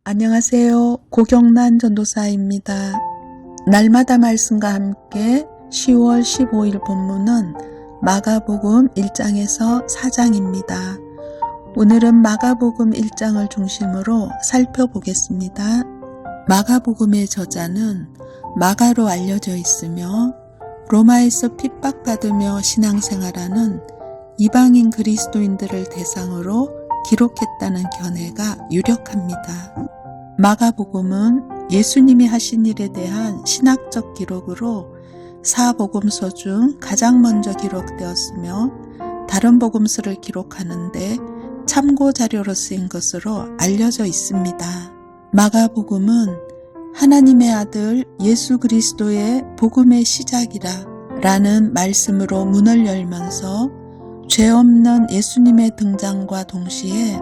안녕하세요. 고경란 전도사입니다. 날마다 말씀과 함께 10월 15일 본문은 마가복음 1장에서 4장입니다. 오늘은 마가복음 1장을 중심으로 살펴보겠습니다. 마가복음의 저자는 마가로 알려져 있으며 로마에서 핍박받으며 신앙생활하는 이방인 그리스도인들을 대상으로 기록했다는 견해가 유력합니다. 마가복음은 예수님이 하신 일에 대한 신학적 기록으로 사복음서 중 가장 먼저 기록되었으며 다른 복음서를 기록하는데 참고 자료로 쓰인 것으로 알려져 있습니다. 마가복음은 하나님의 아들 예수 그리스도의 복음의 시작이라 라는 말씀으로 문을 열면서 죄 없는 예수님의 등장과 동시에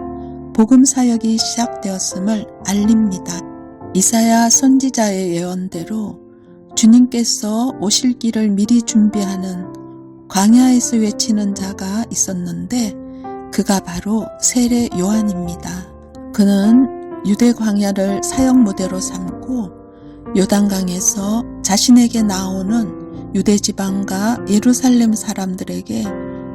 복음 사역이 시작되었음을 알립니다. 이사야 선지자의 예언대로 주님께서 오실 길을 미리 준비하는 광야에서 외치는 자가 있었는데 그가 바로 세례 요한입니다. 그는 유대 광야를 사역 무대로 삼고 요단강에서 자신에게 나오는 유대 지방과 예루살렘 사람들에게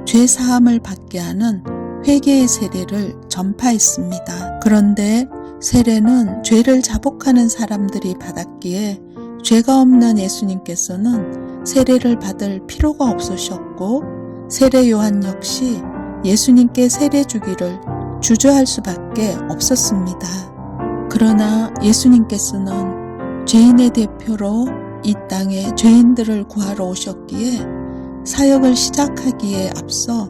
죄 사함을 받게 하는 회개의 세례를 전파했습니다. 그런데 세례는 죄를 자복하는 사람들이 받았기에 죄가 없는 예수님께서는 세례를 받을 필요가 없으셨고 세례 요한 역시 예수님께 세례 주기를 주저할 수밖에 없었습니다. 그러나 예수님께서는 죄인의 대표로 이 땅에 죄인들을 구하러 오셨기에 사역을 시작하기에 앞서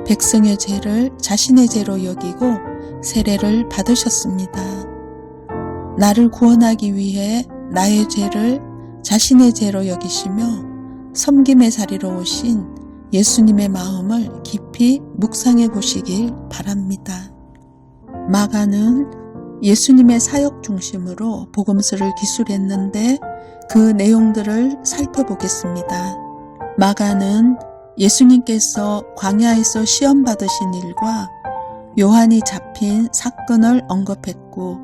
백성의 죄를 자신의 죄로 여기고 세례를 받으셨습니다. 나를 구원하기 위해 나의 죄를 자신의 죄로 여기시며 섬김의 자리로 오신 예수님의 마음을 깊이 묵상해 보시길 바랍니다. 마가는 예수님의 사역 중심으로 복음서를 기술했는데 그 내용들을 살펴보겠습니다. 마가는 예수님께서 광야에서 시험 받으신 일과 요한이 잡힌 사건을 언급했고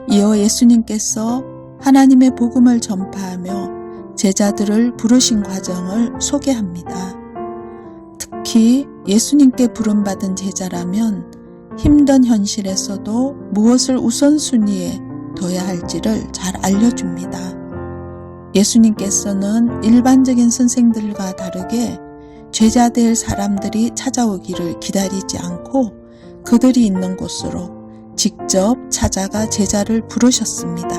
이어 예수님께서 하나님의 복음을 전파하며 제자들을 부르신 과정을 소개합니다. 특히 예수님께 부름받은 제자라면 힘든 현실에서도 무엇을 우선순위에 둬야 할지를 잘 알려줍니다. 예수님께서는 일반적인 선생들과 다르게 제자 될 사람들이 찾아오기를 기다리지 않고 그들이 있는 곳으로 직접 찾아가 제자를 부르셨습니다.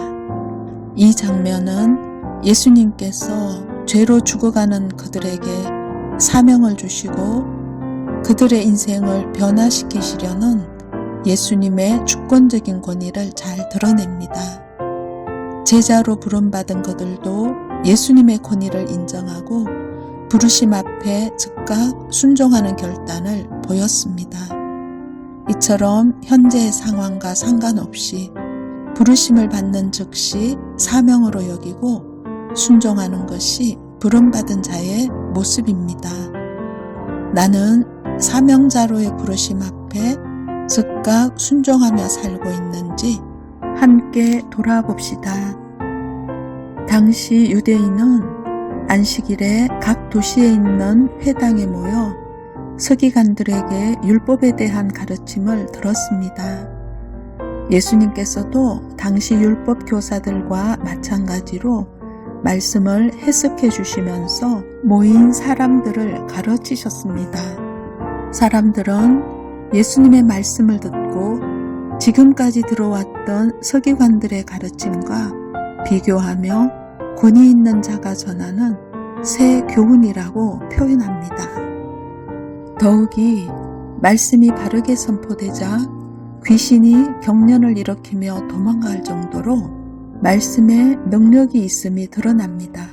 이 장면은 예수님께서 죄로 죽어가는 그들에게 사명을 주시고 그들의 인생을 변화시키시려는 예수님의 주권적인 권위를 잘 드러냅니다. 제자로 부름받은 그들도 예수님의 권위를 인정하고 부르심 앞에 즉각 순종하는 결단을 보였습니다. 이처럼 현재의 상황과 상관없이 부르심을 받는 즉시 사명으로 여기고 순종하는 것이 부름받은 자의 모습입니다. 나는 사명자로의 부르심 앞에 즉각 순종하며 살고 있는지 함께 돌아봅시다. 당시 유대인은 안식일에 각 도시에 있는 회당에 모여 서기관들에게 율법에 대한 가르침을 들었습니다. 예수님께서도 당시 율법 교사들과 마찬가지로 말씀을 해석해 주시면서 모인 사람들을 가르치셨습니다. 사람들은 예수님의 말씀을 듣고 지금까지 들어왔던 서기관들의 가르침과 비교하며 권위 있는 자가 전하는 새 교훈이라고 표현합니다. 더욱이 말씀이 바르게 선포되자 귀신이 경련을 일으키며 도망갈 정도로 말씀에 능력이 있음이 드러납니다.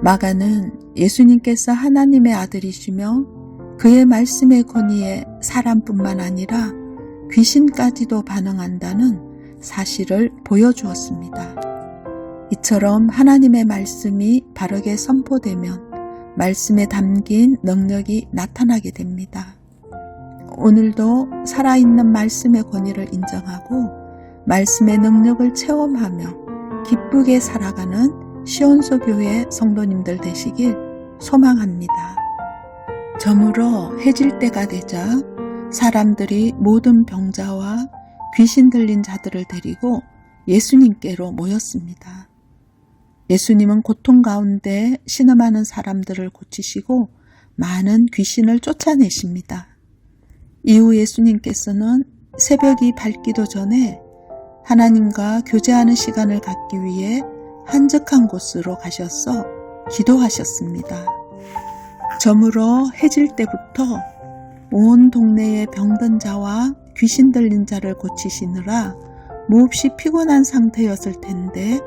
마가는 예수님께서 하나님의 아들이시며 그의 말씀의 권위에 사람뿐만 아니라 귀신까지도 반응한다는 사실을 보여주었습니다. 이처럼 하나님의 말씀이 바르게 선포되면 말씀에 담긴 능력이 나타나게 됩니다. 오늘도 살아있는 말씀의 권위를 인정하고 말씀의 능력을 체험하며 기쁘게 살아가는 시온소 교회 성도님들 되시길 소망합니다. 저물어 해질 때가 되자 사람들이 모든 병자와 귀신 들린 자들을 데리고 예수님께로 모였습니다. 예수님은 고통 가운데 신음하는 사람들을 고치시고 많은 귀신을 쫓아내십니다. 이후 예수님께서는 새벽이 밝기도 전에 하나님과 교제하는 시간을 갖기 위해 한적한 곳으로 가셔서 기도하셨습니다. 저물어 해질 때부터 온 동네의 병든 자와 귀신 들린 자를 고치시느라 몹시 피곤한 상태였을 텐데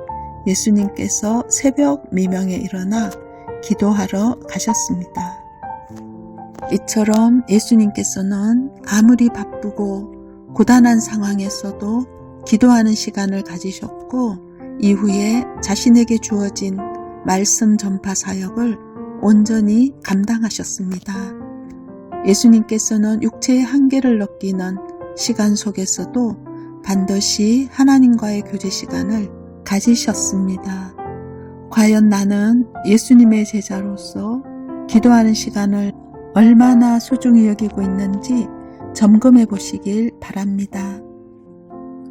예수님께서 새벽 미명에 일어나 기도하러 가셨습니다. 이처럼 예수님께서는 아무리 바쁘고 고단한 상황에서도 기도하는 시간을 가지셨고 이후에 자신에게 주어진 말씀 전파 사역을 온전히 감당하셨습니다. 예수님께서는 육체의 한계를 느끼는 시간 속에서도 반드시 하나님과의 교제 시간을 가지셨습니다. 과연 나는 예수님의 제자로서 기도하는 시간을 얼마나 소중히 여기고 있는지 점검해 보시길 바랍니다.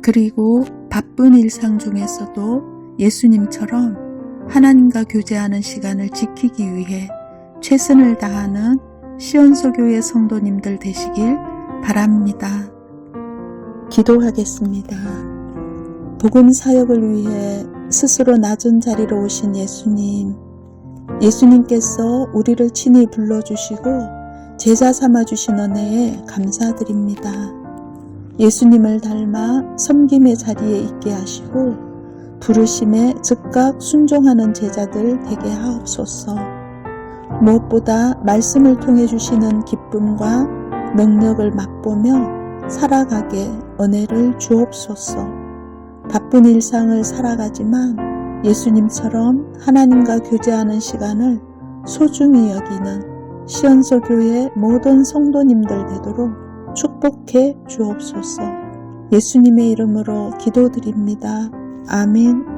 그리고 바쁜 일상 중에서도 예수님처럼 하나님과 교제하는 시간을 지키기 위해 최선을 다하는 시온소 교회 성도님들 되시길 바랍니다. 기도하겠습니다. 복음 사역을 위해 스스로 낮은 자리로 오신 예수님께서 우리를 친히 불러주시고 제자 삼아주신 은혜에 감사드립니다. 예수님을 닮아 섬김의 자리에 있게 하시고 부르심에 즉각 순종하는 제자들 되게 하옵소서. 무엇보다 말씀을 통해 주시는 기쁨과 능력을 맛보며 살아가게 은혜를 주옵소서. 바쁜 일상을 살아가지만 예수님처럼 하나님과 교제하는 시간을 소중히 여기는 시온소 교회 모든 성도님들 되도록 축복해 주옵소서. 예수님의 이름으로 기도드립니다. 아멘.